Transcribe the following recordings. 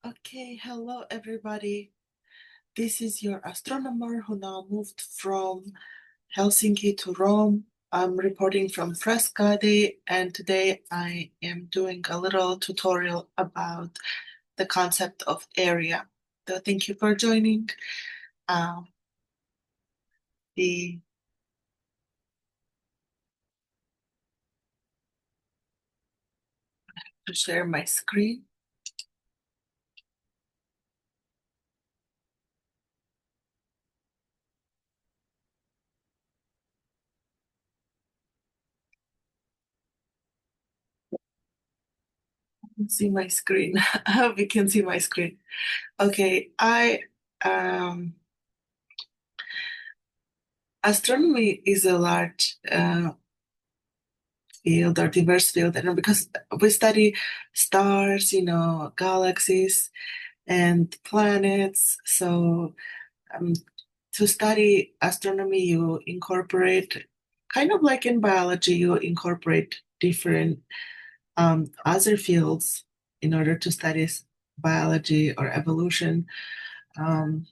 Okay, hello everybody. This is your astronomer who now moved from Helsinki to Rome. I'm reporting from Frascati, and today I am doing a little tutorial about the concept of area. So thank you for joining. Um, the to share my screen. You can see my screen. I hope you can see my screen. Okay, um astronomy is a large field or diverse field, and because we study stars, galaxies and planets. So um, to study astronomy, you incorporate, kind of like in biology, you incorporate different other fields in order to study biology or evolution, um,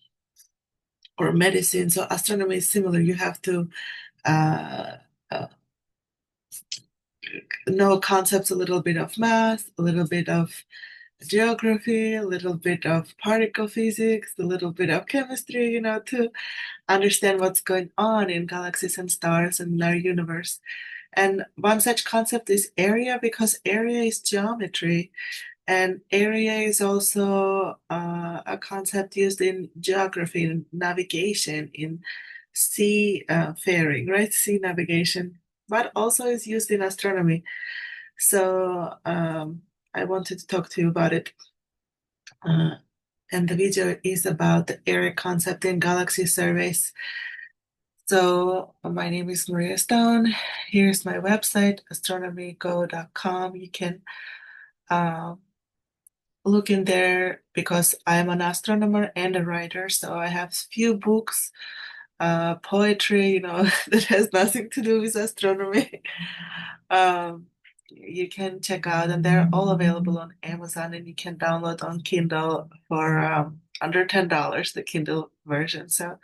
or medicine. So astronomy is similar. You have to uh, uh, know concepts, a little bit of math, a little bit of geography, a little bit of particle physics, a little bit of chemistry, to understand what's going on in galaxies and stars and our universe. And one such concept is area, because area is geometry, and area is also a concept used in geography, in navigation, in sea faring, right? Sea navigation, but also is used in astronomy. So I wanted to talk to you about it. Uh, and the video is about the area concept in galaxy surveys. So my name is Maria Stone. Here's my website, astronomygo.com. You can uh, look in there because I'm an astronomer and a writer. So I have few books, poetry, that has nothing to do with astronomy. Um, you can check out, and they're all available on Amazon, and you can download on Kindle for under $10, the Kindle version. So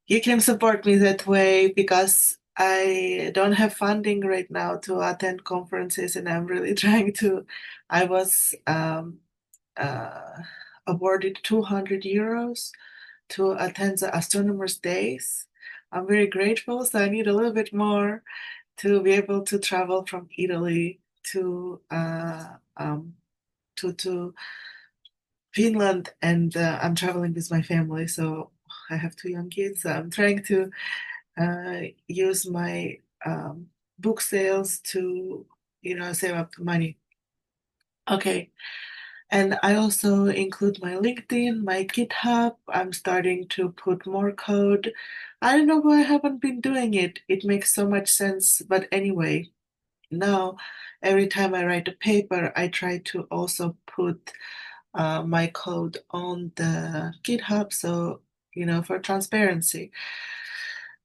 you can support me that way because I don't have funding right now to attend conferences, and I'm really trying to. I was uh, awarded 200 euros to attend the Astronomers Days. I'm very grateful, so I need a little bit more to be able to travel from Italy to Finland, and I'm traveling with my family. So I have two young kids. So I'm trying to use my book sales to save up the money. Okay. And I also include my LinkedIn, my GitHub. I'm starting to put more code. I don't know why I haven't been doing it. It makes so much sense. But anyway, now every time I write a paper, I try to also put my code on the GitHub. So, for transparency.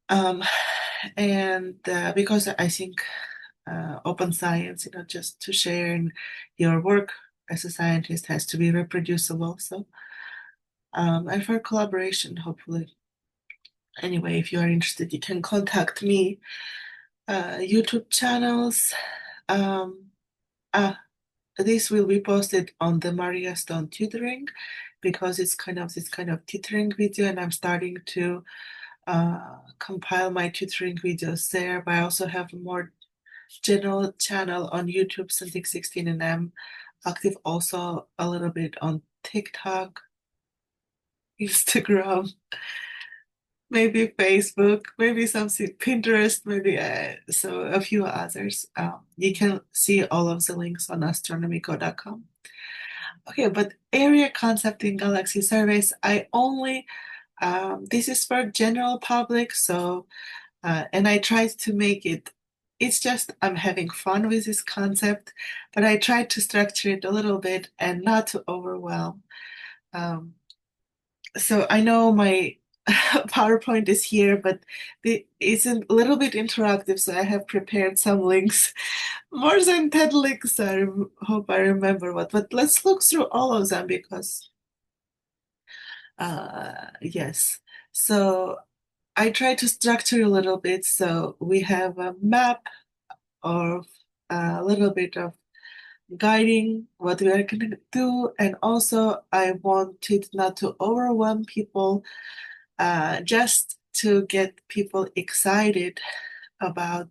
Um, and because I think open science, just to share your work as a scientist has to be reproducible. So, and for collaboration, hopefully. Anyway, if you are interested, you can contact me. YouTube channels. Um, uh, this will be posted on the Maria Stone tutoring because it's kind of this kind of tutoring video, and I'm starting to compile my tutoring videos there. But I also have more general channel on YouTube, Cintiq 16, and I'm active also a little bit on TikTok, Instagram, maybe Facebook, maybe something Pinterest, maybe so a few others. You can see all of the links on astronomyco.com. Okay, but area concept in galaxy surveys, I only this is for general public, so and I tried to make it. It's just I'm having fun with this concept, but I tried to structure it a little bit and not to overwhelm. Um, so I know my PowerPoint is here, but it's a little bit interactive, so I have prepared some links, more than 10 links. Hope I remember what, but let's look through all of them because, yes. So I try to structure a little bit. So we have a map of a little bit of guiding what we are going to do, and also I wanted not to overwhelm people, just to get people excited about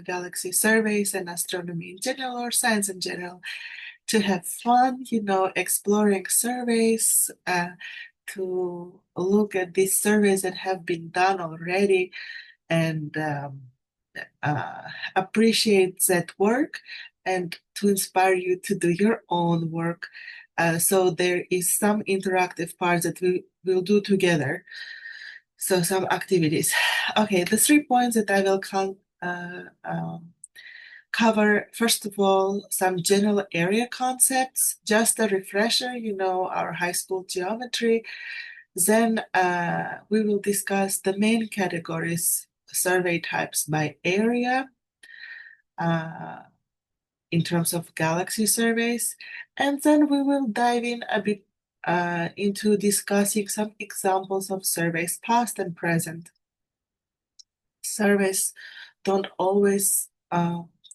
galaxy surveys and astronomy in general or science in general, to have fun, exploring surveys, to look at these surveys that have been done already and uh, appreciate that work and to inspire you to do your own work. So there is some interactive parts that we will do together. So some activities. Okay, the 3 points that I will cover, first of all, some general area concepts, just a refresher, our high school geometry. Then we will discuss the main categories, survey types by area, uh, in terms of galaxy surveys. And then we will dive in a bit into discussing some examples of surveys, past and present. Surveys don't always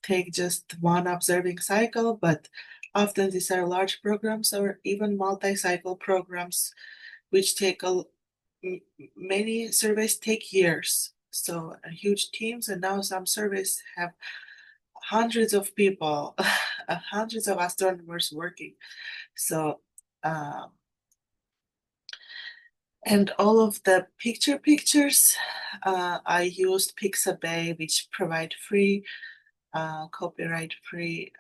take just one observing cycle, but often these are large programs or even multi-cycle programs, which take many surveys take years. So huge teams, and now some surveys have hundreds of people, hundreds of astronomers working. So, and all of the pictures, I used Pixabay, which provide free, copyright-free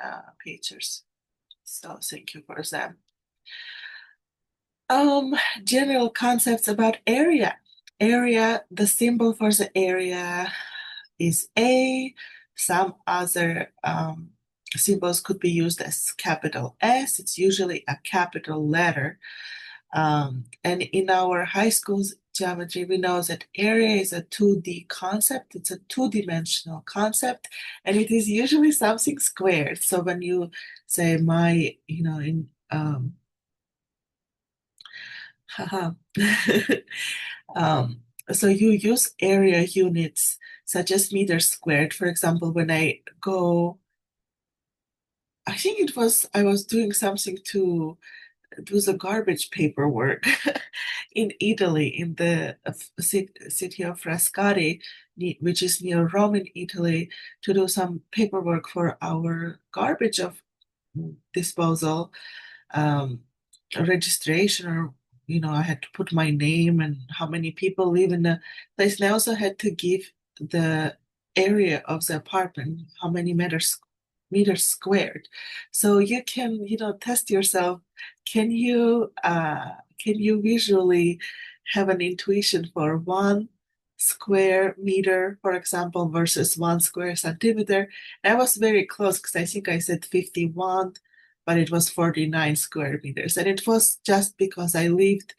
pictures. So thank you for them. General concepts about area. Area, the symbol for the area is A. Some other symbols could be used as capital S. It's usually a capital letter. And in our high school's geometry, we know that area is a 2D concept. It's a two-dimensional concept, and it is usually something squared. So when you say haha. Um, so you use area units such as meters squared. For example, when I think I was doing something to do the garbage paperwork in Italy, in the city of Frascati, which is near Rome in Italy, to do some paperwork for our garbage of disposal, um, registration, or I had to put my name and how many people live in the place. And I also had to give the area of the apartment, how many meters squared. So you can, test yourself. Can you visually have an intuition for 1 square meter, for example, versus 1 square centimeter? And I was very close because I think I said 51, but it was 49 square meters. And it was just because I lived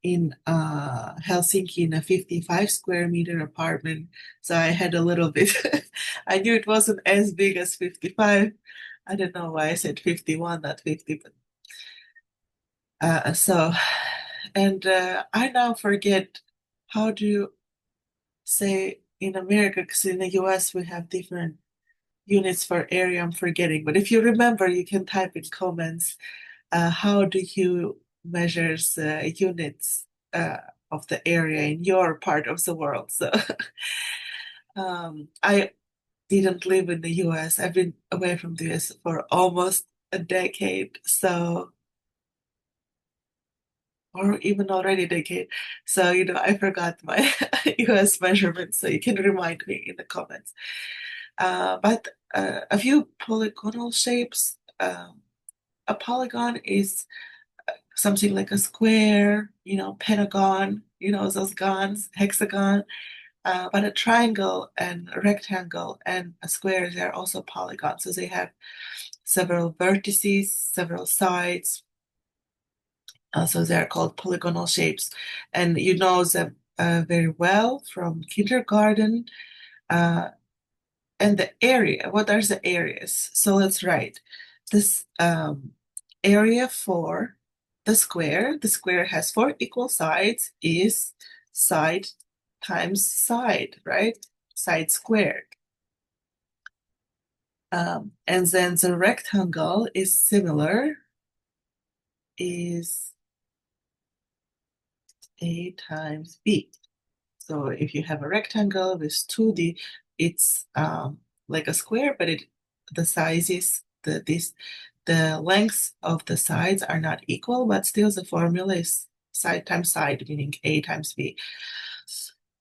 in Helsinki in a 55 square meter apartment. So I had a little bit, I knew it wasn't as big as 55. I don't know why I said 51, not 50, but and I now forget how do you say in America, because in the US we have different units for area. I'm forgetting, but if you remember, you can type in comments. How do you measure the units of the area in your part of the world? So I didn't live in the US. I've been away from the US for almost a decade, so or even already a decade. So, I forgot my US measurements, so you can remind me in the comments. But a few polygonal shapes. A polygon is something like a square, pentagon, those gons, hexagon. But a triangle and a rectangle and a square, they're also polygons. So they have several vertices, several sides. So they're called polygonal shapes. And you know that very well from kindergarten. And the area, what are the areas? So let's write this area for the square. The square has four equal sides, is side times side, right? Side squared. And then the rectangle is similar, is A times B. So if you have a rectangle with 2D, it's like a square, but the size is the lengths of the sides are not equal, but still the formula is side times side, meaning A times B.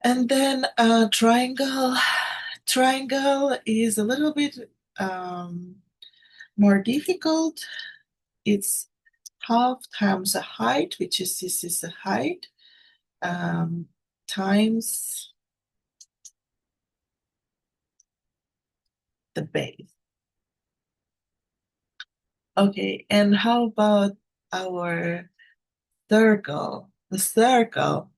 And then triangle. Triangle is a little bit more difficult. It's half times the height, which is this is the height, times the base. Okay, and how about our circle? The circle,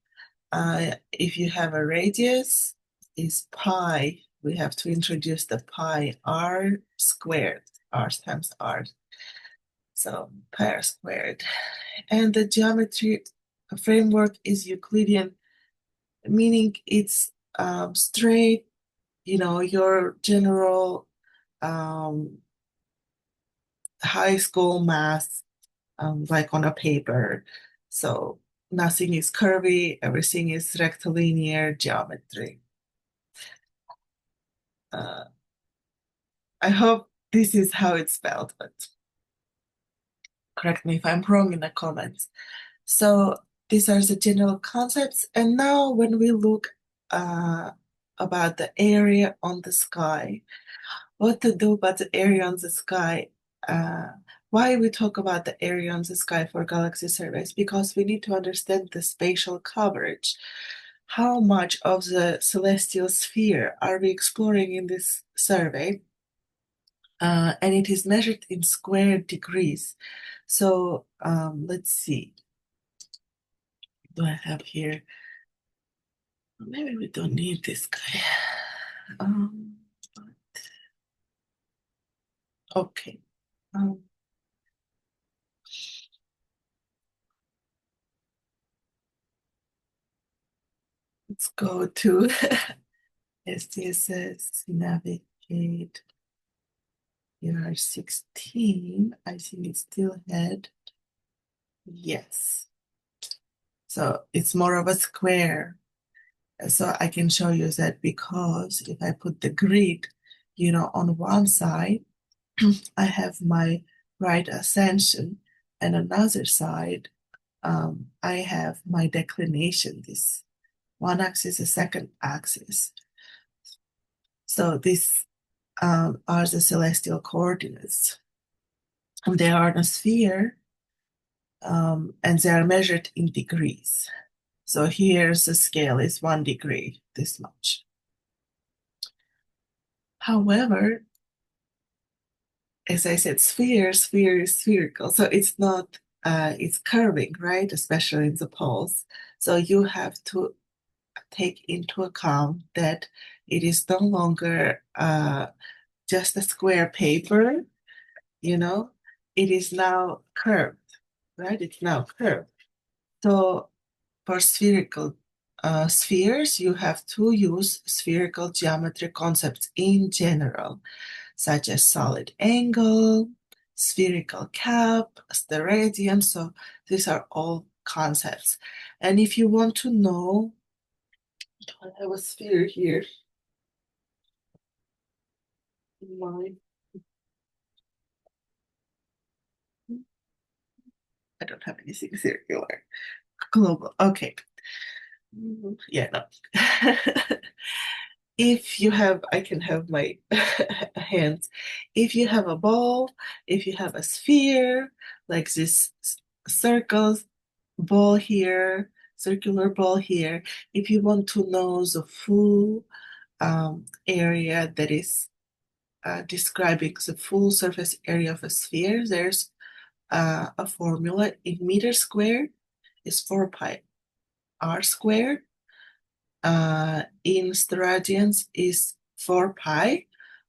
if you have a radius, is pi. We have to introduce the pi r squared, r times r. So pi r squared. And the geometry framework is Euclidean, meaning it's straight, your general um, high school math, like on a paper. So nothing is curvy, everything is rectilinear geometry. Uh, I hope this is how it's spelled, but correct me if I'm wrong in the comments. So these are the general concepts. And now when we look about the area on the sky, what to do about the area on the sky? Uh, why we talk about the area on the sky for galaxy surveys? Because we need to understand the spatial coverage. How much of the celestial sphere are we exploring in this survey? And it is measured in square degrees. So let's see. Do I have here? Maybe we don't need this guy. Um, okay. Um, let's go to SDSS, navigate. Here are 16. I think it's still head. Yes. So it's more of a square. So I can show you that because if I put the grid, on one side, I have my right ascension, and another side, I have my declination, this one axis, the second axis. So these are the celestial coordinates. And they are in a sphere, and they are measured in degrees. So here's the scale is 1 degree, this much. However, as I said, sphere is spherical. So it's not, it's curving, right? Especially in the poles. So you have to take into account that it is no longer just a square paper, it is now curved, right? It's now curved. So for spherical spheres, you have to use spherical geometry concepts in general, such as solid angle, spherical cap, steradian. So these are all concepts. And if you want to know, I have a sphere here. My, I don't have anything circular. Global. Okay. Yeah, no. If you have, I can have my hands. If you have a ball, if you have a sphere, like this circle ball here, circular ball here, if you want to know the full area that is describing the full surface area of a sphere, there's a formula in meters squared is 4 pi r squared. in steradians is 4 pi,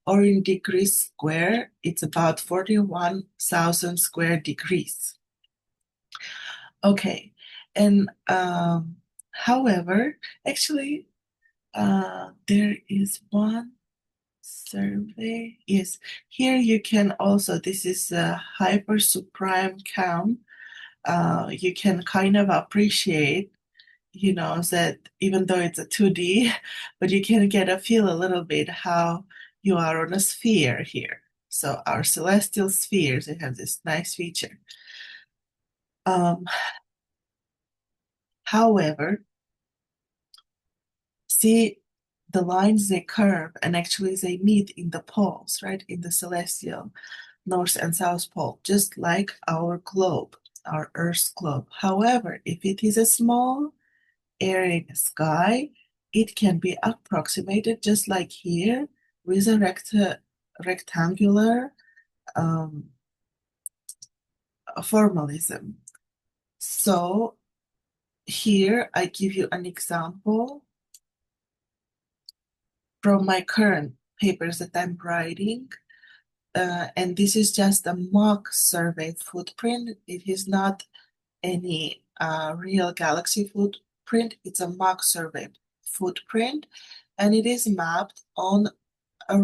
or in degrees square, it's about 41,000 square degrees. Okay, and however, actually, there is one survey. Yes, here you can also, this is a hypersuprime cam. You can kind of appreciate, that even though it's a 2D, but you can get a feel a little bit how you are on a sphere here. So our celestial spheres, they have this nice feature. Um, However, see the lines they curve and actually they meet in the poles, right? In the celestial North and South Pole, just like our globe, our Earth's globe. However, if it is a small area in the sky, it can be approximated just like here with a rectangular um, formalism. So here I give you an example from my current papers that I'm writing. And this is just a mock survey footprint. It is not any real galaxy footprint. It's a mock survey footprint, and it is mapped on a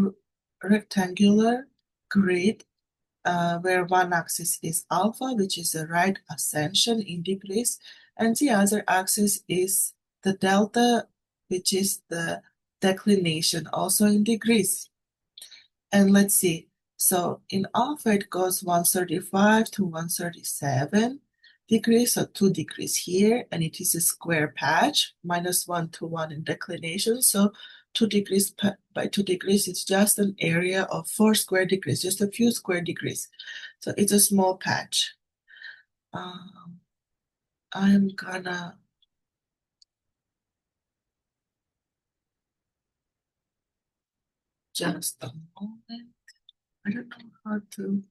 rectangular grid where one axis is alpha, which is the right ascension in degrees, and the other axis is the delta, which is the declination, also in degrees. And let's see. So in alpha, it goes 135 to 137 degrees, so 2 degrees here, and it is a square patch, -1 to 1 in declination. So 2 degrees by 2 degrees, it's just an area of 4 square degrees, just a few square degrees. So it's a small patch. I'm gonna just a moment. I don't know how to.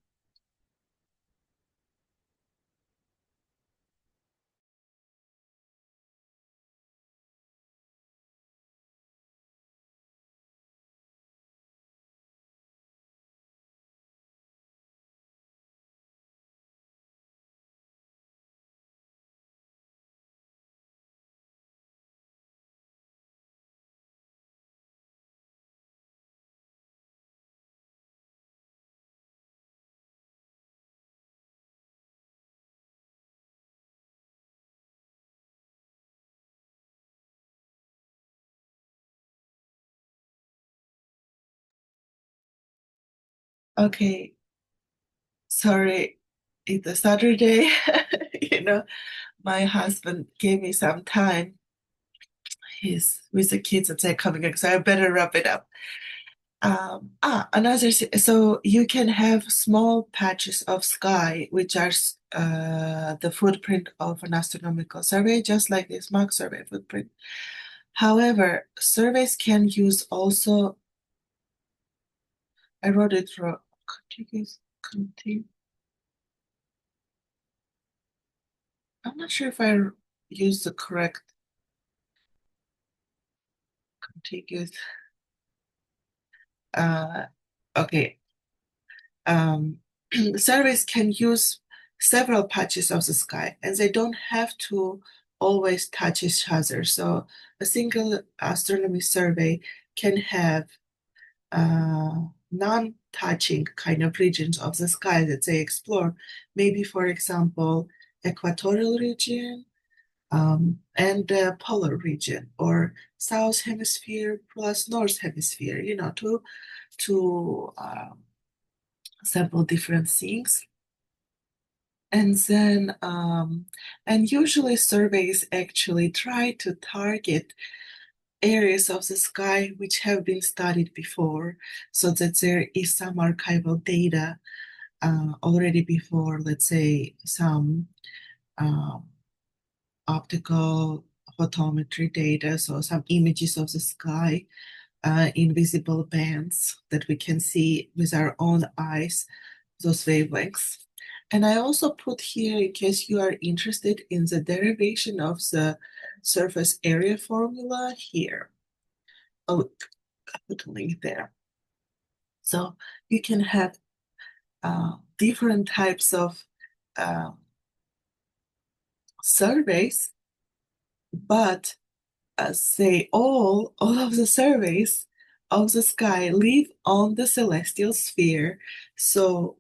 Okay, sorry, it's a Saturday. You know, my husband gave me some time. He's with the kids and they're coming in, so I better wrap it up. So you can have small patches of sky, which are the footprint of an astronomical survey, just like this mock survey footprint. However, surveys can use also, I wrote it wrong, contiguous, I'm not sure if I used the correct contiguous. Uh, okay. Um, Surveys can use several patches of the sky, and they don't have to always touch each other. So a single astronomy survey can have non-touching kind of regions of the sky that they explore. Maybe, for example, equatorial region, and the polar region, or south hemisphere plus north hemisphere, to sample different things. And then, and usually surveys actually try to target areas of the sky which have been studied before, so that there is some archival data already before, let's say, some um, optical photometry data, so some images of the sky in visible bands that we can see with our own eyes, those wavelengths. And I also put here, in case you are interested in the derivation of the surface area formula here. Oh, I put a link there. So you can have different types of uh, surveys, but say all of the surveys of the sky live on the celestial sphere. So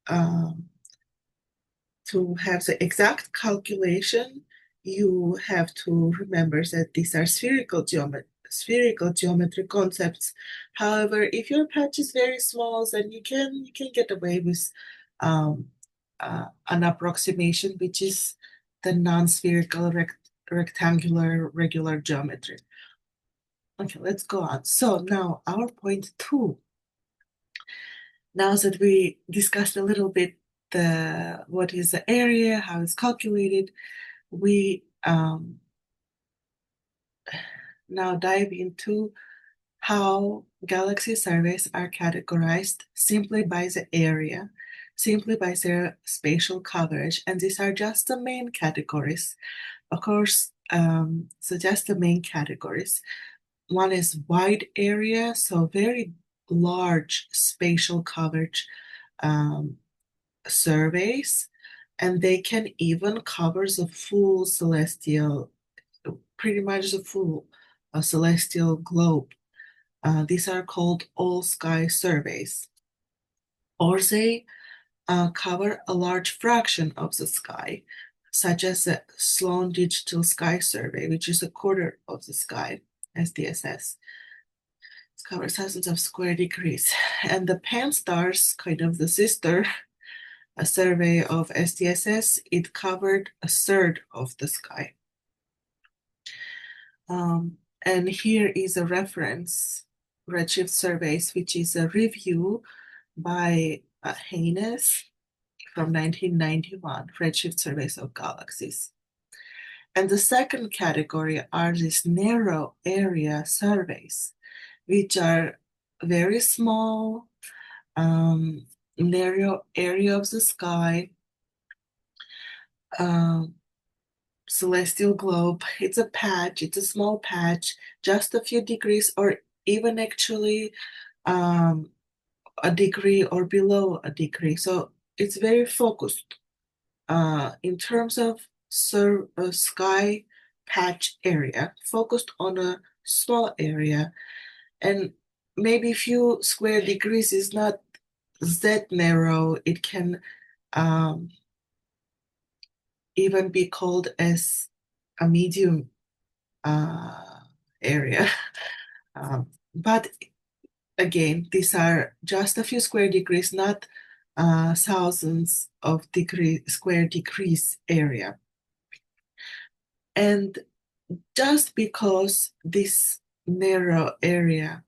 um, to have the exact calculation, you have to remember that these are spherical geometry concepts. However, if your patch is very small, then you can get away with um, an approximation, which is the non-spherical rectangular regular geometry. Okay, let's go on. So now our point two. Now that we discussed a little bit the what is the area, how it's calculated, we now dive into how galaxy surveys are categorized simply by the area, simply by their spatial coverage, and these are just the main categories. Of course, so just the main categories. One is wide area, so very large spatial coverage um, surveys, and they can even cover the full celestial, pretty much the full celestial globe. These are called all sky surveys, or they cover a large fraction of the sky, such as the Sloan Digital Sky Survey, which is a quarter of the sky, SDSS. It covers thousands of square degrees. And the Pan-STARRS, kind of the sister a survey of SDSS, it covered a third of the sky. And here is a reference, Redshift Surveys, which is a review by Haynes from 1991, Redshift Surveys of Galaxies. And the second category are these narrow area surveys, which are very small, narrow area of the sky, celestial globe. It's a patch, it's a small patch, just a few degrees, or even actually a degree or below a degree. So it's very focused in terms of sky patch area, focused on a small area, and maybe a few square degrees is not that narrow. It can even be called as a medium area. But again, these are just a few square degrees, not thousands of square degrees area. And just because this narrow area,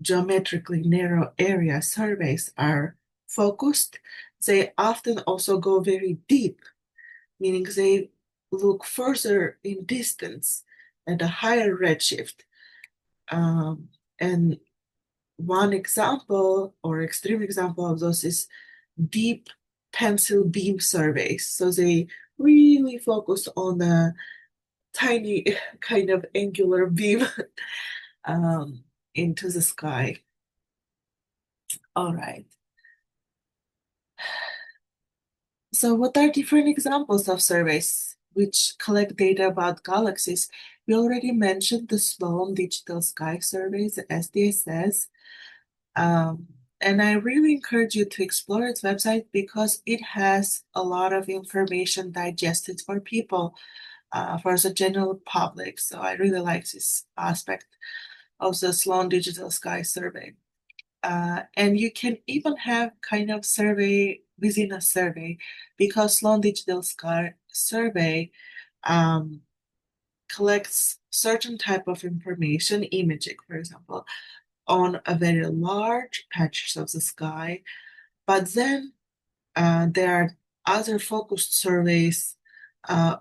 geometrically narrow area surveys are focused, they often also go very deep, meaning they look further in distance at a higher redshift. And one example or extreme example of those is deep pencil beam surveys. So they really focus on a tiny kind of angular beam into the sky. All right. So what are different examples of surveys which collect data about galaxies? We already mentioned the Sloan Digital Sky Surveys, SDSS. And I really encourage you to explore its website because it has a lot of information digested for people, for the general public. So I really like this aspect of the Sloan Digital Sky Survey. And you can even have kind of survey within a survey because Sloan Digital Sky Survey collects certain type of information, imaging, for example, on a very large patches of the sky. But then there are other focused surveys, for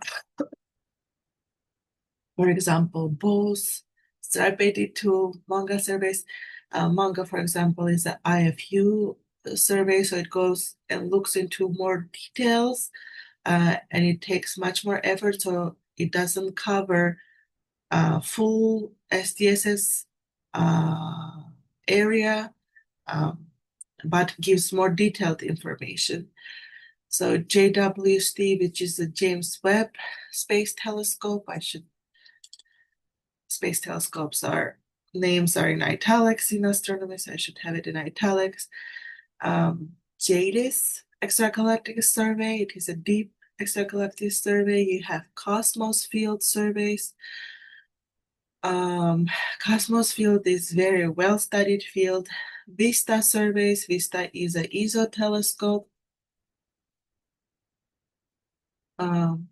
example, BOSE, STARP-82, MANGA surveys. MANGA, for example, is the IFU survey, so it goes and looks into more details, and it takes much more effort, so it doesn't cover full SDSS area, but gives more detailed information. So JWST, which is the James Webb Space Telescope, space telescopes names are in italics in astronomy, so I should have it in italics. JADIS extragalactic survey, it is a deep extragalactic survey. You have Cosmos field surveys. Cosmos field is very well studied field. VISTA surveys, VISTA is an ESO telescope. Um,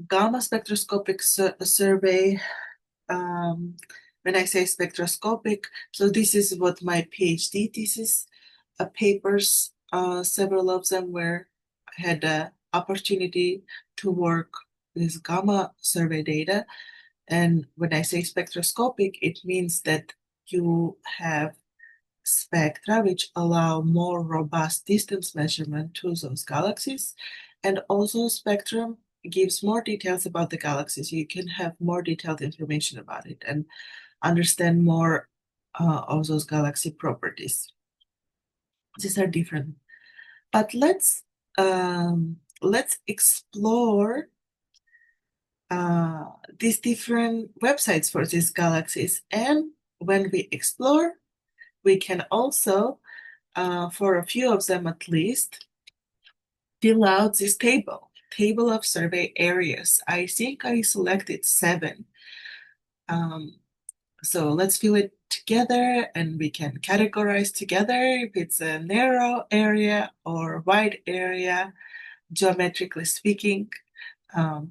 Gamma spectroscopic survey. When I say spectroscopic, so this is what my PhD thesis papers, several of them where I had the opportunity to work with gamma survey data. And when I say spectroscopic, it means that you have spectra which allow more robust distance measurement to those galaxies. And also spectrum gives more details about the galaxies. You can have more detailed information about it and understand more of those galaxy properties. These are different. But let's explore these different websites for these galaxies. And when we explore, we can also, for a few of them at least, fill out this table of survey areas. I think I selected 7. So let's fill it together and we can categorize together if it's a narrow area or wide area, geometrically speaking, a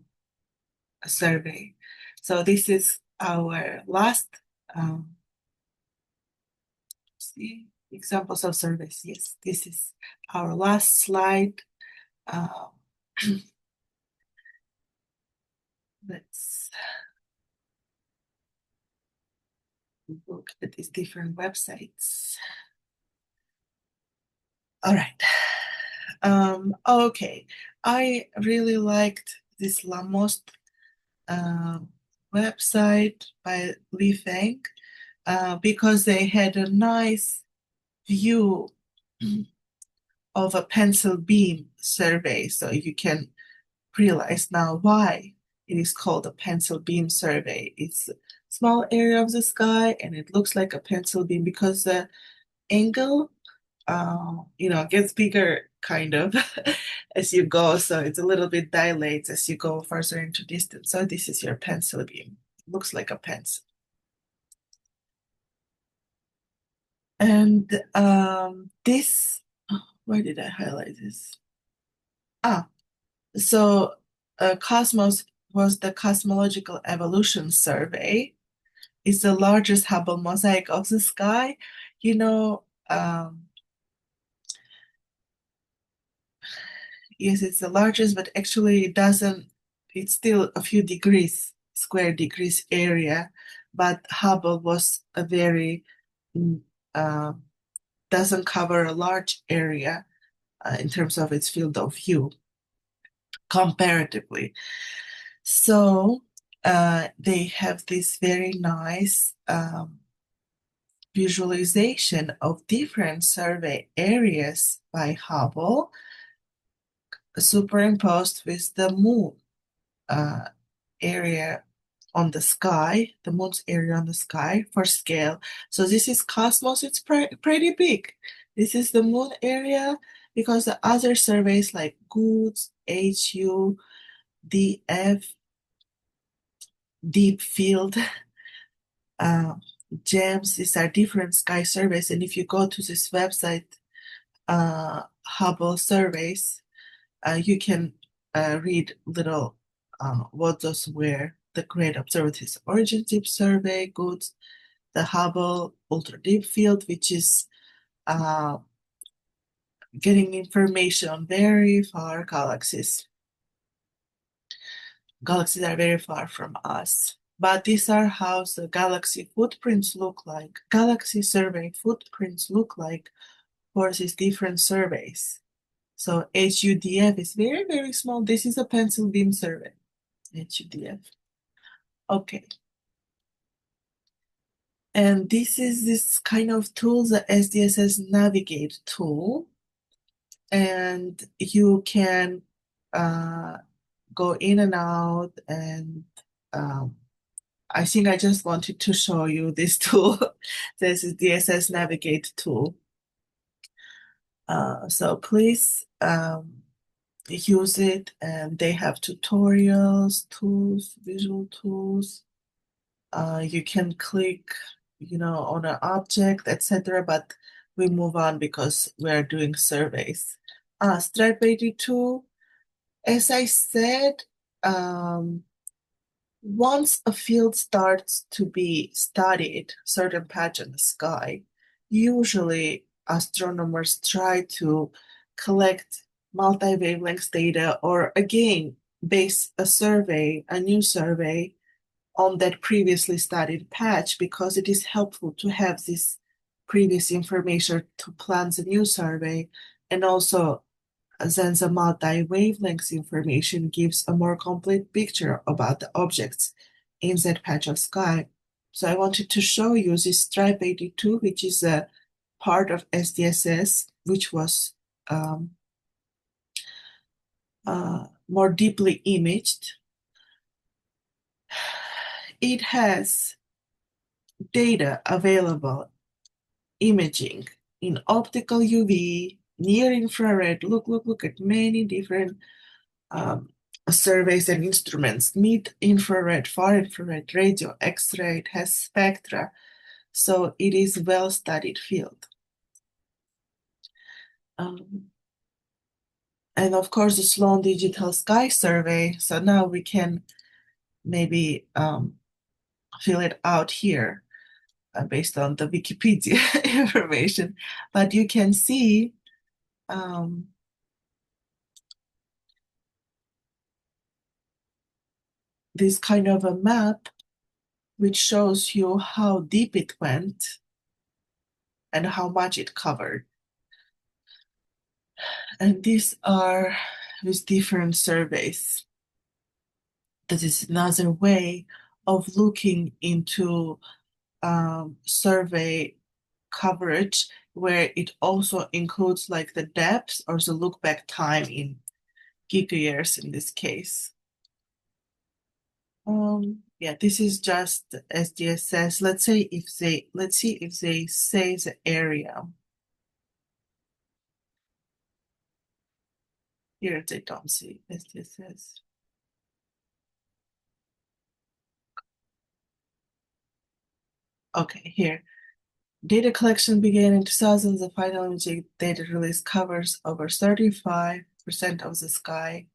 survey. So this is our last, see, examples of surveys. Yes, this is our last slide. Let's look at these different websites. All right. Okay. I really liked this Lamost website by Li Feng because they had a nice view of a pencil beam survey. So you can realize now why it is called a pencil beam survey. It's a small area of the sky and it looks like a pencil beam because the angle gets bigger kind of as you go. So it's a little bit dilates as you go further into distance. So this is your pencil beam. It looks like a pencil. And this, where did I highlight this? So Cosmos was the Cosmological Evolution Survey. It's the largest Hubble mosaic of the sky. You know, yes, it's the largest, but actually it doesn't, it's still a few square degrees area, but Hubble was a very, uh, doesn't cover a large area in terms of its field of view comparatively. So they have this very nice visualization of different survey areas by Hubble superimposed with the moon area on the sky, the moon's area on the sky for scale. So this is Cosmos, it's pretty big. This is the moon area because the other surveys like GOODS, HU, DF, Deep Field, GEMS, these are different sky surveys. And if you go to this website, Hubble surveys, you can read little what those were. The Great Observatories Origin Deep Survey, GOODS, the Hubble Ultra Deep Field, which is getting information on very far galaxies. Galaxies are very far from us. But these are how the galaxy footprints look like. Galaxy survey footprints look like for these different surveys. So HUDF is very, very small. This is a pencil beam survey, HUDF. Okay. And this is this kind of tool, the SDSS Navigate tool. And you can go in and out. And I think I just wanted to show you this tool. This is the SS Navigate tool. So please use it, and they have tutorials, tools, visual tools. You can click, on an object, etc. But we move on because we're doing surveys. Stripe 82, as I said, once a field starts to be studied, certain patch in the sky, usually astronomers try to collect multi-wavelength data or again base a new survey on that previously studied patch because it is helpful to have this previous information to plan the new survey. And also then the multi-wavelength information gives a more complete picture about the objects in that patch of sky. So I wanted to show you this Stripe 82, which is a part of SDSS, which was more deeply imaged. It has data available imaging in optical UV, near infrared. Look at many different surveys and instruments, mid infrared, far infrared, radio, X-ray. It has spectra. So it is well studied field. And of course, the Sloan Digital Sky Survey. So now we can maybe fill it out here based on the Wikipedia information. But you can see this kind of a map which shows you how deep it went and how much it covered. And these are with different surveys. That is another way of looking into survey coverage where it also includes like the depth or the look back time in gigayears in this case. Yeah, this is just SDSS. Let's see if they say the area. Here they don't see SDSS. Okay, here. Data collection began in 2000. The final imaging data release covers over 35% of the sky.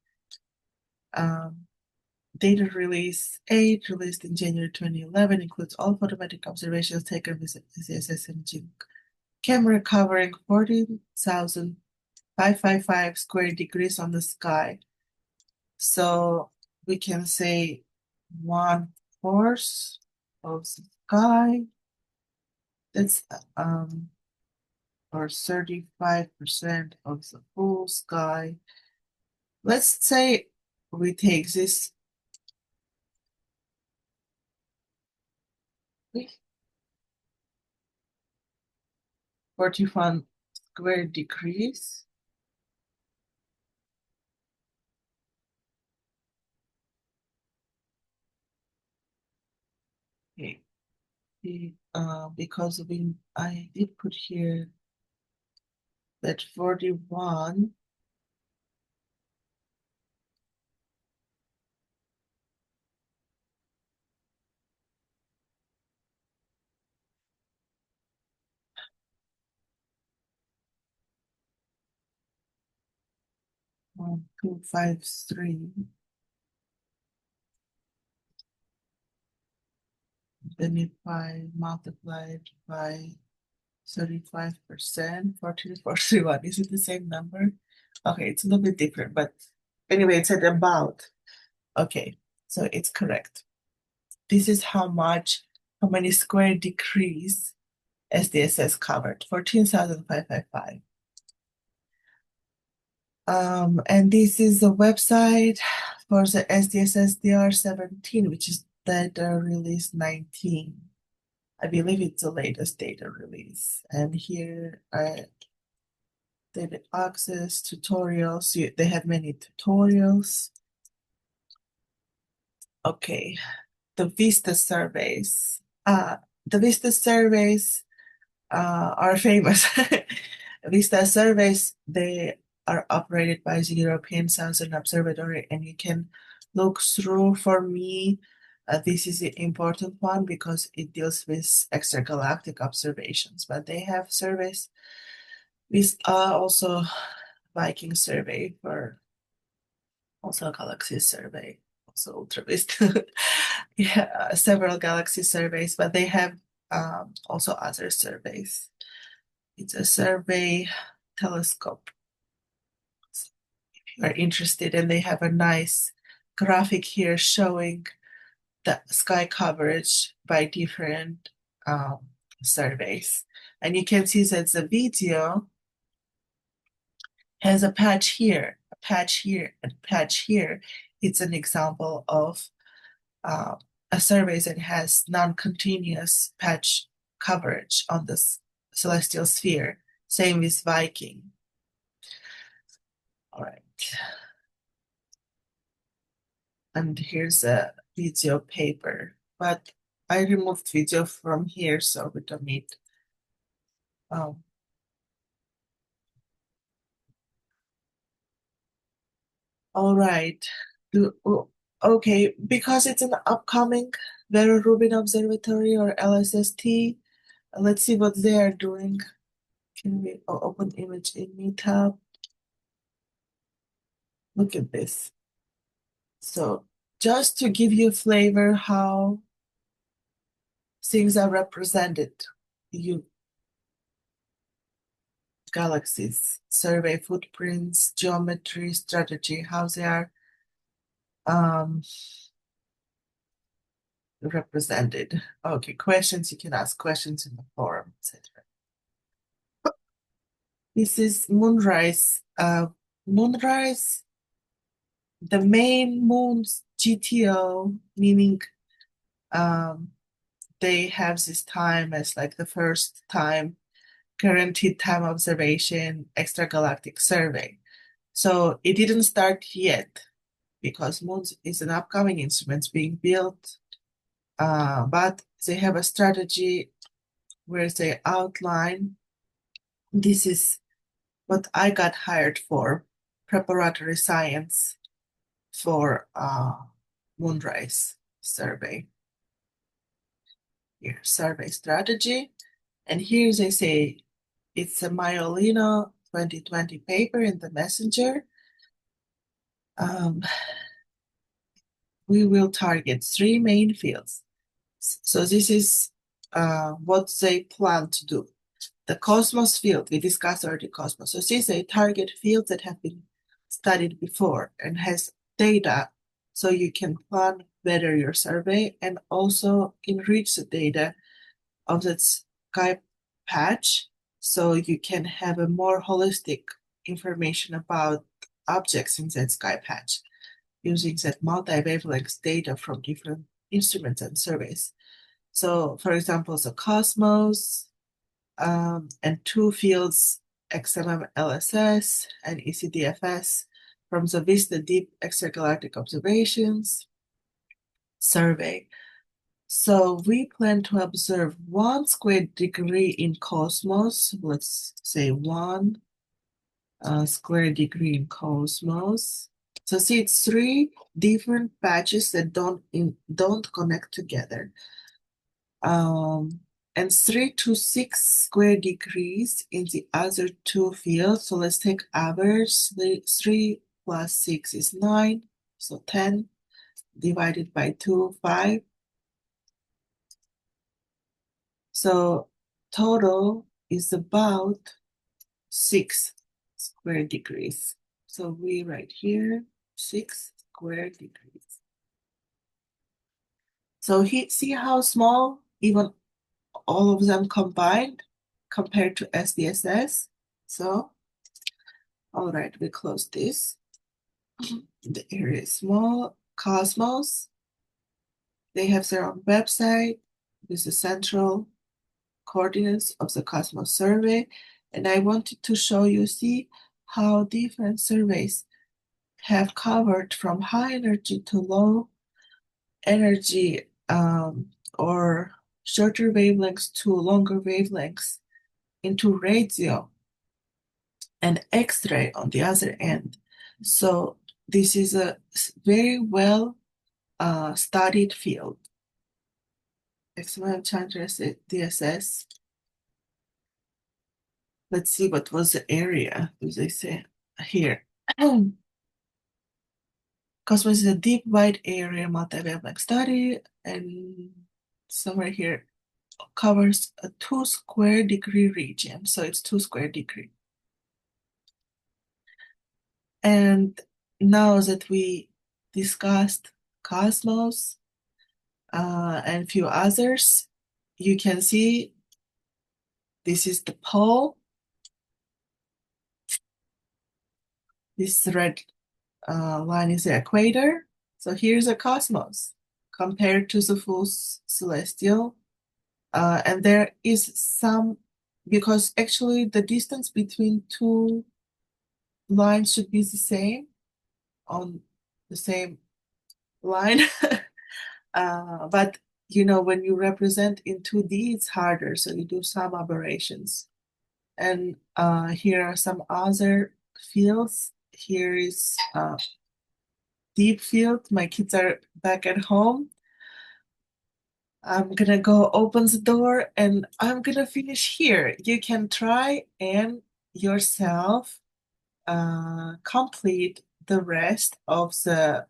Data release 8, released in January 2011, includes all photometric observations taken with SDSS imaging camera covering 14,555 square degrees on the sky. So we can say 1/4 of the sky. That's or 35% of the whole sky. Let's say we take this 41 square degrees. Okay. Because I did put here that 41 253, then if I multiply it by 35%, 1441, is it the same number? Okay, it's a little bit different, but anyway, it's at about. Okay, so it's correct. This is how many square degrees SDSS covered, 14,555. And this is the website for the SDSS DR17, which is data release 19. I believe it's the latest data release. And here are data access tutorials. They have many tutorials. Okay, the Vista surveys. The Vista surveys are famous. Vista surveys, they are operated by the European Southern Observatory, and you can look through. For me, this is the important one because it deals with extragalactic observations, but they have surveys with also Viking survey for also galaxy survey, also ultravist. Yeah, several galaxy surveys, but they have also other surveys. It's a survey telescope. If you are interested, and they have a nice graphic here showing the sky coverage by different surveys. And you can see that the video has a patch here, a patch here, and a patch here. It's an example of uh, a survey that has non-continuous patch coverage on the celestial sphere. Same with Viking. All right. And here's a video paper, but I removed video from here, so we don't need. Um, all right. Okay, because it's an upcoming Vera Rubin Observatory or LSST, let's see what they are doing. Can we open image in Meetup? Look at this. So just to give you a flavor how things are represented, you galaxies, survey footprints, geometry, strategy, how they are represented. Okay, questions, you can ask questions in the forum, etc. This is Moonrise. Moonrise, the main moon's GTO, meaning um, they have this time as like the first time guaranteed time observation extragalactic survey. So it didn't start yet because MOONS is an upcoming instrument being built, but they have a strategy where they outline this is what I got hired for, preparatory science for Moonrise survey. Here, survey strategy. And here they say it's a Maiolino 2020 paper in the Messenger. We will target three main fields. So this is what they plan to do. The cosmos field, we discussed already cosmos. So this is a target field that have been studied before and has data so you can plan better your survey and also enrich the data of that sky patch so you can have a more holistic information about objects in that sky patch using that multi-wavelength data from different instruments and surveys. So, for example, the Cosmos and two fields, XMM LSS and ECDFS from the VISTA Deep Extragalactic Observations survey. So we plan to observe 1 square degree in Cosmos, let's say 1 square degree in Cosmos. So see, it's three different patches that don't connect together. And 3 to 6 square degrees in the other two fields. So let's take average. 3 plus 6 is 9, so 10 divided by 2, 5. So total is about 6 square degrees. So we write here 6 square degrees. So see how small even all of them combined compared to SDSS. So, all right, we close this. The area is small. Cosmos They have their own website with the central coordinates of the Cosmos survey. And I wanted to show you, see how different surveys have covered from high energy to low energy or shorter wavelengths to longer wavelengths into radio and X-ray on the other end. So this is a very well studied field. XML Chandra's DSS. Let's see what was the area, as they say here. Cosmos is a deep, wide area multi-wavelength study, and somewhere here covers a 2 square degree region. So it's 2 square degree. And now that we discussed Cosmos and a few others, you can see this is the pole. This red line is the equator. So here's a cosmos compared to the full celestial. And there is some, because actually the distance between two lines should be the same on the same line. But you know, when you represent in 2D, it's harder. So you do some aberrations. And here are some other fields. Here is deep field. My kids are back at home. I'm gonna go open the door and I'm gonna finish here. You can try and yourself complete the rest of the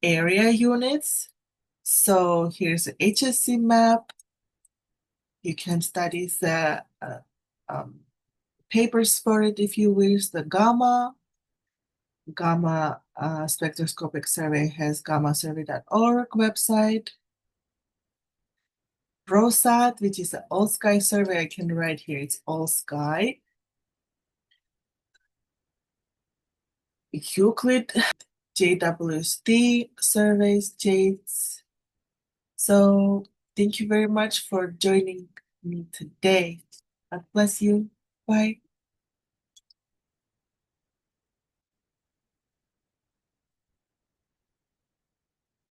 area units. So here's the HSC map. You can study the papers for it if you wish. The Gamma Spectroscopic Survey has gammasurvey.org website. ROSAT, which is the All Sky survey, I can write here, it's All Sky. Euclid, JWST surveys, JADES. So thank you very much for joining me today. God bless you. Bye.